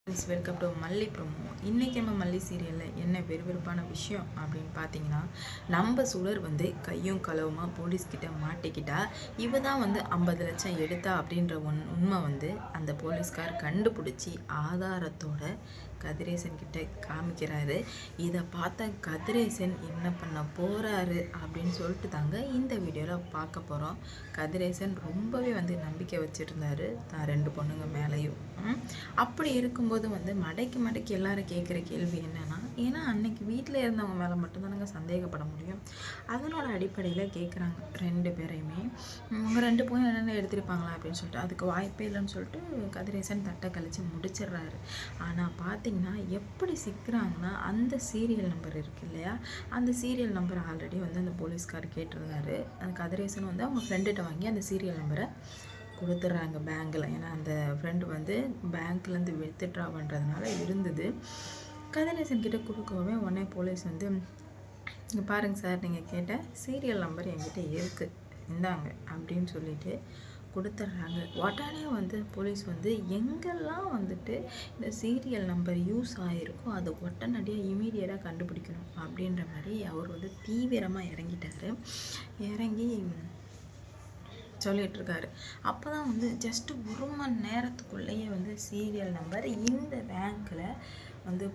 Welcome to மல்லி promo. இன்றைக்கி நம்ம மல்லி சீரியலில் என்ன வெறுவெறுப்பான விஷயம் அப்படின்னு பார்த்தீங்கன்னா, நம்ம சுடர் வந்து கையும் களவுமா போலீஸ்கிட்ட மாட்டிக்கிட்டா, இவ தான் வந்து 50 லட்சம் எடுத்தா அப்படின்ற உண்மை வந்து அந்த போலீஸ்கார் கண்டுபிடிச்சி ஆதாரத்தோட கதிரேசன் கிட்ட காமிக்கிறாரு. இதை பார்த்த கதிரேசன் என்ன பண்ண போகிறாரு அப்படின்னு சொல்லிட்டு தாங்க இந்த வீடியோவில் பார்க்க போகிறோம். கதிரேசன் ரொம்பவே வந்து நம்பிக்கை வச்சுருந்தாரு தான் 2 பொண்ணுங்க மேலேயும். அப்படி இருக்கும்போது வந்து மடக்கி எல்லாரும் கேட்குற கேள்வி என்னன்னா, ஏன்னா அன்னைக்கு வீட்டில் இருந்தவங்க மேலே மட்டும்தானங்க சந்தேகப்பட முடியும். அதனோட அடிப்படையில் கேட்குறாங்க 2 பேரையுமே, உங்க 2 பேரும் என்னென்ன எடுத்திருப்பாங்களா அப்படின்னு சொல்லிட்டு. அதுக்கு வாய்ப்பே இல்லைன்னு சொல்லிட்டு கதிரேசன் தட்டை கழிச்சு முடிச்சிடுறாரு. ஆனால் பார்த்தீங்கன்னா எப்படி சிக்கிறாங்கன்னா, அந்த சீரியல் நம்பர் இருக்கு இல்லையா, அந்த சீரியல் நம்பர் ஆல்ரெடி வந்து அந்த போலீஸ்கார் கேட்டிருந்தாரு. அந்த கதிரேசன் வந்து அவங்க ஃப்ரெண்டுகிட்ட வாங்கி அந்த சீரியல் நம்பரை கொடுத்துட்றாங்க பேங்க்கில். ஏன்னா அந்த ஃப்ரெண்டு வந்து பேங்க்லேருந்து வித்ட்ரா பண்ணுறதுனால இருந்தது. கதிரேசன் கிட்டே கொடுக்கவே உடனே போலீஸ் வந்து, இங்கே பாருங்கள் சார், நீங்கள் கேட்ட சீரியல் நம்பர் என்கிட்ட இருக்குது, இந்தாங்க அப்படின்னு சொல்லிட்டு கொடுத்துட்றாங்க. உடனே வந்து போலீஸ் வந்து எங்கெல்லாம் வந்துட்டு இந்த சீரியல் நம்பர் யூஸ் ஆகிருக்கோ அதை உடனடியாக இமீடியட்டாக கண்டுபிடிக்கணும் அப்படின்ற மாதிரி அவர் வந்து தீவிரமாக இறங்கி சொல்லிகிட்ருக்காரு. அப்போ தான் வந்து ஜஸ்ட்டு 1 மணி நேரத்துக்குள்ளேயே வந்து சீரியல் நம்பர் இந்த பேங்க்கில் வந்து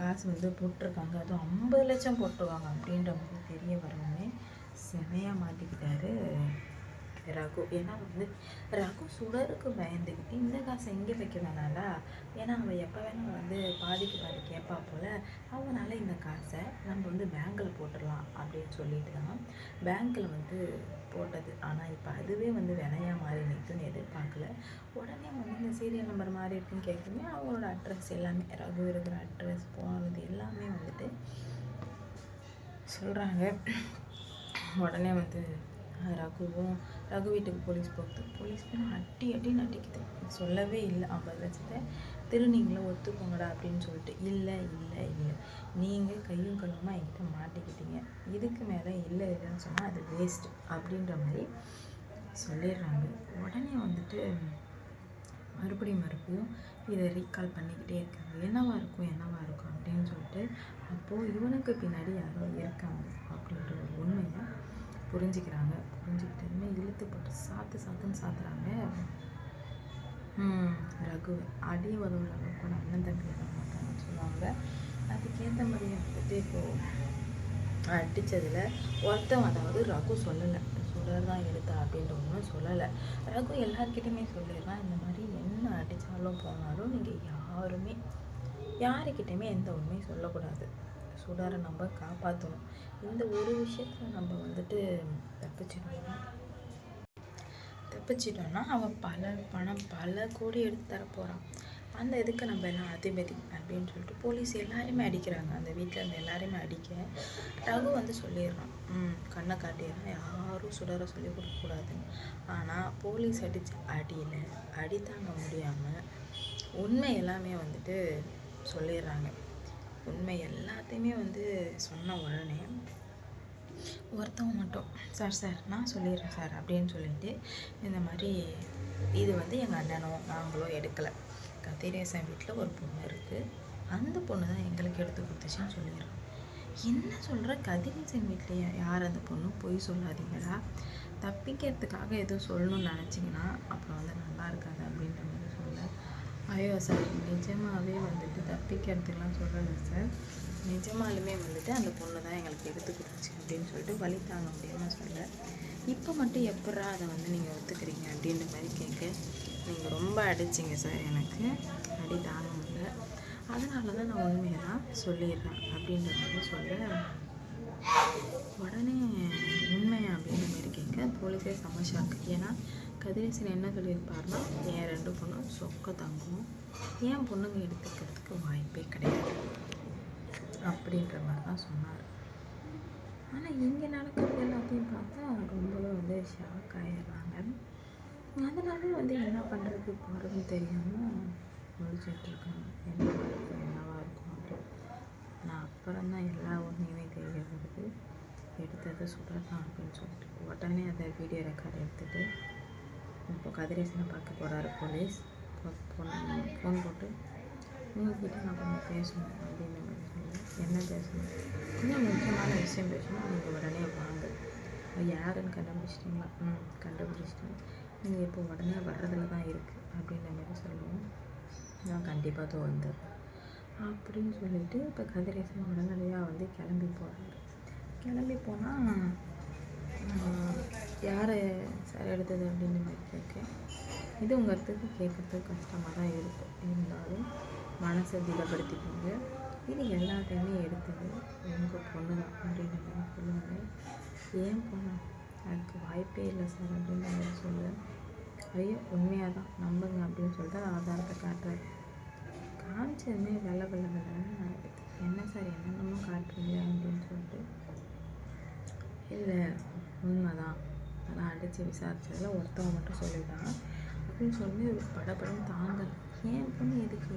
காசு வந்து போட்டிருக்காங்க, அதுவும் 50 லட்சம் போட்டுருவாங்க அப்படின்ற மாதிரி தெரிய வரவுமே செமையாக மாட்டிக்கிட்டாரு ரகு. ஏன்னா வந்து ரகு சுடருக்கு பயந்துக்கிட்டு இந்த காசை எங்கே வைக்க வேணாடா, ஏன்னா அவள் எப்போ வேணால் வந்து பாதிக்கு பாதி கேட்பா போல், அவனால் இந்த காசை நம்ம வந்து பேங்க்கில் போட்டுடலாம் அப்படின்னு சொல்லிட்டு தான் பேங்க்கில் வந்து போட்டது. ஆனால் இப்போ அதுவே வந்து விலையாக மாறி நிற்குன்னு எதிர்பார்க்கல. உடனே வந்து இந்த சீரியல் நம்பர் மாறி இருக்குன்னு கேட்குமே, அவங்களோட அட்ரஸ் எல்லாமே, ரகு இருக்கிற அட்ரஸ் போனது எல்லாமே வந்துட்டு சொல்கிறாங்க. உடனே வந்து ரகு வீட்டுக்கு போலீஸ் போகுது. போலீஸ் போய் அடின்னு அடிக்குது. சொல்லவே இல்லை 50 லட்சத்தை திருநீங்கள ஒத்துக்கோங்கடா அப்படின்னு சொல்லிட்டு. இல்லை நீங்கள் கையும் களவுமாக என்கிட்ட மாட்டிக்கிட்டீங்க, இதுக்கு மேலே இல்லைன்னு சொன்னால் அது வேஸ்ட் அப்படின்ற மாதிரி சொல்லிடுறாங்க. உடனே வந்துட்டு மறுபடியும் இதை ரீகால் பண்ணிக்கிட்டே இருக்காங்க. என்னவா இருக்கும் அப்படின்னு சொல்லிட்டு. அப்போது இவனுக்கு பின்னாடி யாரோ இருக்காங்க அப்படின்ற ஒரு உண்மையை புரிஞ்சுக்கிட்டதுமே இழுத்து போட்டு சாத்துன்னு சாத்துறாங்க ரகு. அடி உதவுற கூட அண்ணன் தம்பி விட மாட்டாங்கன்னு சொல்லுவாங்க. அதுக்கேற்ற மாதிரியே வந்துட்டு இப்போது அடித்ததில் ஒருத்தன், அதாவது ரகு சொல்லலை சுடர் தான் எடுத்தா அப்படின்ற ஒன்றும் சொல்லலை. ரகு எல்லாருக்கிட்டையுமே சொல்லிடுறான், இந்த மாதிரி என்ன அடித்தாலும் போனாலும் நீங்கள் யாருக்கிட்டையுமே எந்த உண்மையும் சொல்லக்கூடாது, சுடரை நம்ம காப்பாற்றணும். இந்த ஒரு விஷயத்தில் நம்ம வந்துட்டு தப்பிச்சிட்டோம்னா அவன் பல கோடி எடுத்து தரப்போகிறான். அந்த இதுக்கு நம்ம எல்லாம் அதிபதி அப்படின்னு சொல்லிட்டு போலீஸ் எல்லாருமே அடிக்கிறாங்க. அந்த வீட்டில் இருந்த எல்லாருமே அடிக்க ரகு வந்து சொல்லிடுறான், கண்ணை காட்டிடுறான், யாரும் சுடர சொல்லி கொடுக்கக்கூடாதுன்னு. ஆனால் போலீஸ் அடி தாங்க முடியாமல் உண்மை எல்லாமே வந்துட்டு சொல்லிடுறாங்க. உண்மை எல்லாத்தையுமே வந்து சொன்ன உடனே ஒருத்தவங்க மட்டும், சார் நான் சொல்லிடுறேன் சார் அப்படின்னு சொல்லிட்டு, இந்த மாதிரி இது வந்து எங்கள் அண்ணனோ நாங்களோ எடுக்கலை, கதிரேசன் வீட்டில் ஒரு பொண்ணு இருக்குது, அந்த பொண்ணு தான் எங்களுக்கு எடுத்து கொடுத்துச்சின்னு சொல்லிடுறோம். என்ன சொல்கிற, கதிரேசன் வீட்டில் யார் அந்த பொண்ணு, பொய் சொல்லாதீங்களா, தப்பிக்கிறதுக்காக எதுவும் சொல்லணும்னு நினச்சிங்கன்னா அப்புறம் வந்து நல்லா இருக்காது அப்படின்ற மாதிரி சொல்ல. ஐயோ சார், நிஜமாகவே வந்துட்டு தப்பிக்கிறதுக்கெலாம் சொல்லலை சார், நிஜமாலுமே வந்துட்டு அந்த பொண்ணு தான் எங்களுக்கு எடுத்து கொடுத்துச்சு அப்படின்னு சொல்லிட்டு வழி தாங்க முடியாமல் சொல்ல. இப்போ மட்டும் எப்படா அதை வந்து நீங்கள் ஒத்துக்கிறீங்க அப்படின்ற மாதிரி கேட்க, நீங்கள் ரொம்ப அடிச்சிங்க சார், எனக்கு அடி தாங்க முடியல, அதனால தான் நான் உண்மையை தான் சொல்லிடுறேன் அப்படின்ற மாதிரி சொல்ல. உடனே உண்மையா அப்படின்ற மாதிரி கேட்க போலீஸே சமஷாக்கு. ஏன்னா கதிரேசன் என்ன சொல்லியிருப்பார்னா, என் 2 பொண்ணும் சொக்க தங்கும், என் பொண்ணுங்க எடுத்துக்கிறதுக்கு வாய்ப்பே கிடையாது அப்படின்ற மாதிரி தான் சொன்னார். ஆனால் இங்கே நடக்கிறது எல்லாத்தையும் பார்த்தா ரொம்பவே வந்து ஷாக் ஆகிடுறாங்க. அதனாலே வந்து என்ன பண்ணுறது போகிறதுன்னு தெரியாமல் முடிச்சிட்ருக்காங்க. என்னவாக இருக்கும் அப்படின்னு. நான் அப்புறம் தான் எல்லா உண்மையுமே தெரிய வருது, எடுத்ததை சுடலாம் அப்படின்னு சொல்லிட்டு. உடனே அதை வீடியோ ரெக்கார்ட் எடுத்துகிட்டு இப்போ கதிரேசனை பார்க்க போகிறாரு போலீஸ். ஃபோன் போட்டு, உங்ககிட்ட நான் கொஞ்சம் பேசணும் அப்படின்னு மாதிரி சொன்னேன். என்ன பேசணும்? கொஞ்சம் முக்கியமான விஷயம் பேசணும், நீங்கள் உடனே வாங்க. யாருன்னு கண்டுபிடிச்சிட்டிங்களா? கண்டுபிடிச்சிட்டேன். நீங்கள் இப்போ உடனே வர்றதுல தான் இருக்குது அப்படின்ற மாதிரி சொல்லுவோம். நான் கண்டிப்பாக தான் வந்துடுறேன் அப்படின்னு சொல்லிட்டு இப்போ கதிரேசன் உடனடியாக வந்து கிளம்பி போகிறாரு. கிளம்பி போனால் யாரை சார் எடுத்தது அப்படின்னு மாதிரி கேட்க, இது உங்கள் இடத்துக்கு கேட்குறதுக்கு கஷ்டமாக தான் இருக்கும், இருந்தாலும் மனசை திடப்படுத்திக்கோங்க, இது எல்லாத்தையுமே எடுத்தது உங்கள் பொண்ணு தான் அப்படின்ற மாதிரி சொல்லுவாங்க. ஏன் பொண்ணு? அதுக்கு வாய்ப்பே இல்லை சார் அப்படின்ற மாதிரி சொல்லுவேன். ஐயோ உண்மையாக தான் நம்புங்க அப்படின்னு சொல்லிட்டு ஆதாரத்தை காட்டுறாரு. காமிச்சதுமே வெள்ளை ஆகிடுது. என்ன சார் என்னென்னமோ காட்டுறீங்க அப்படின்னு சொல்லிட்டு, இல்லை உண்மைதான், அதான் அடித்து விசாரிச்சதில் ஒருத்தவங்க மட்டும் சொல்லிட்டான் அப்படின்னு சொல்லி படப்படம் தாங்கலை. ஏன் பொண்ணு எதுக்கு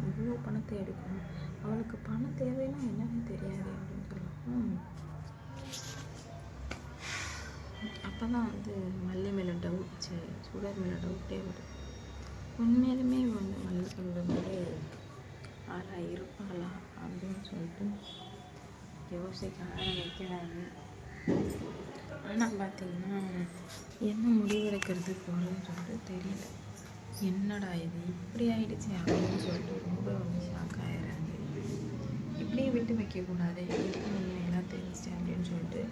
இவ்வளோ பணத்தை எடுக்கணும்? அவளுக்கு பணம் தேவைன்னா என்னன்னு தெரியாது அப்படின்னு சொல்லலாம். அப்போ தான் வந்து மல்லி மேலே டவுட், சுடர் மேலே டவுட்டே வருது. உண்மையிலுமே வந்து மல்லி சொல்கிற மாதிரி ஆளாக இருப்பாளா அப்படின்னு சொல்லிட்டு யோசிக்க ஆரம்பிக்கிறாங்க. ஆனால் பார்த்தீங்கன்னா என்ன முடிவெடுக்கிறது போகிறதுன்னு சொல்லிட்டு தெரியல. என்னடா இது இப்படி ஆகிடுச்சு அப்படின்னு சொல்லிட்டு ரொம்ப வந்து ஷாக் ஆகிடுறாங்க. இப்படியே விட்டு வைக்கக்கூடாது, எப்படி உண்மையெல்லாம் தெரிஞ்சிச்சு அப்படின்னு சொல்லிட்டு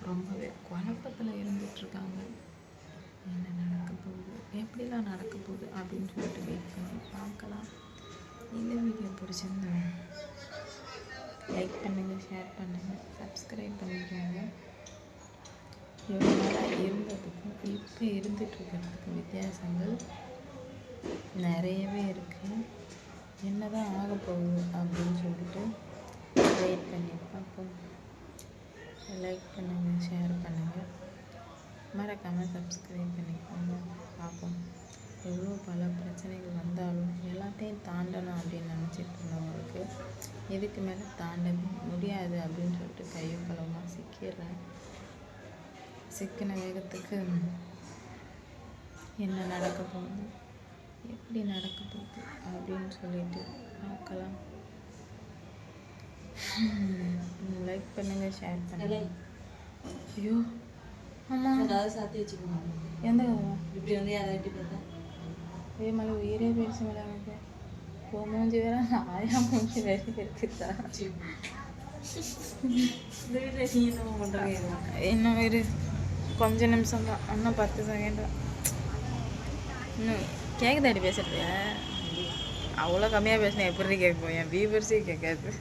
ரொம்பவே குழப்பத்தில் இருந்துகிட்ருக்காங்க. என்ன நடக்க போகுது, எப்படிலாம் நடக்க போகுது அப்படின்னு சொல்லிட்டு வெயிட் பண்ணி பார்க்கலாம். இந்த வீடியோ பிடிச்சிருந்தா லைக் பண்ணுங்கள், ஷேர் பண்ணுங்கள், சப்ஸ்கிரைப் பண்ணிக்கோங்க. எவ்வளோ நாளாக இருந்ததுக்கும் இப்போ இருந்துகிட்ருக்கிறதுக்கும் வித்தியாசங்கள் நிறையவே இருக்குது. என்ன தான் ஆக போகுது அப்படின்னு சொல்லிட்டு வெயிட் பண்ணி பார்ப்போம். லைக் பண்ணுங்கள், ஷேர் பண்ணுங்கள், மறக்காமல் சப்ஸ்கிரைப் பண்ணிக்கோங்க. பார்ப்போம். எவ்வளோ பல பிரச்சனைகள் வந்தாலும் எல்லாத்தையும் தாண்டணும் அப்படின்னு நினச்சிட்டு இருந்தவங்களுக்கு இதுக்கு மேலே தாண்ட முடியாது அப்படின்னு சொல்லிட்டு கையும் களவுமாக சிக்கிடுறேன். சிக்கின வேகத்துக்கு என்ன நடக்க போகுது, எப்படி நடக்க போகுது அப்படின்னு சொல்லிட்டு பார்க்கலாம். லைக் பண்ணுங்கள், ஷேர் பண்ணுங்கள். ஐயோ ஆமாம், சாத்தி வச்சுக்கோங்க. எந்த இப்படி வந்து யாராட்டி பார்த்தா இதே மாதிரி உயிரே போயிடுச்சு மேலே எனக்கு. ஓ மூஞ்சி வேற ஆயா மூஞ்சி வேற இருக்குதா? இன்னும் ஒரு கொஞ்ச நிமிஷம் தான், இன்னும் 10 செகண்ட் தான். இன்னும் கேட்குதாடி பேசுறது? அவ்வளோ கம்மியாக பேசினேன் எப்படி கேட்கும்? என் வியூவர்ஸே கேட்காது.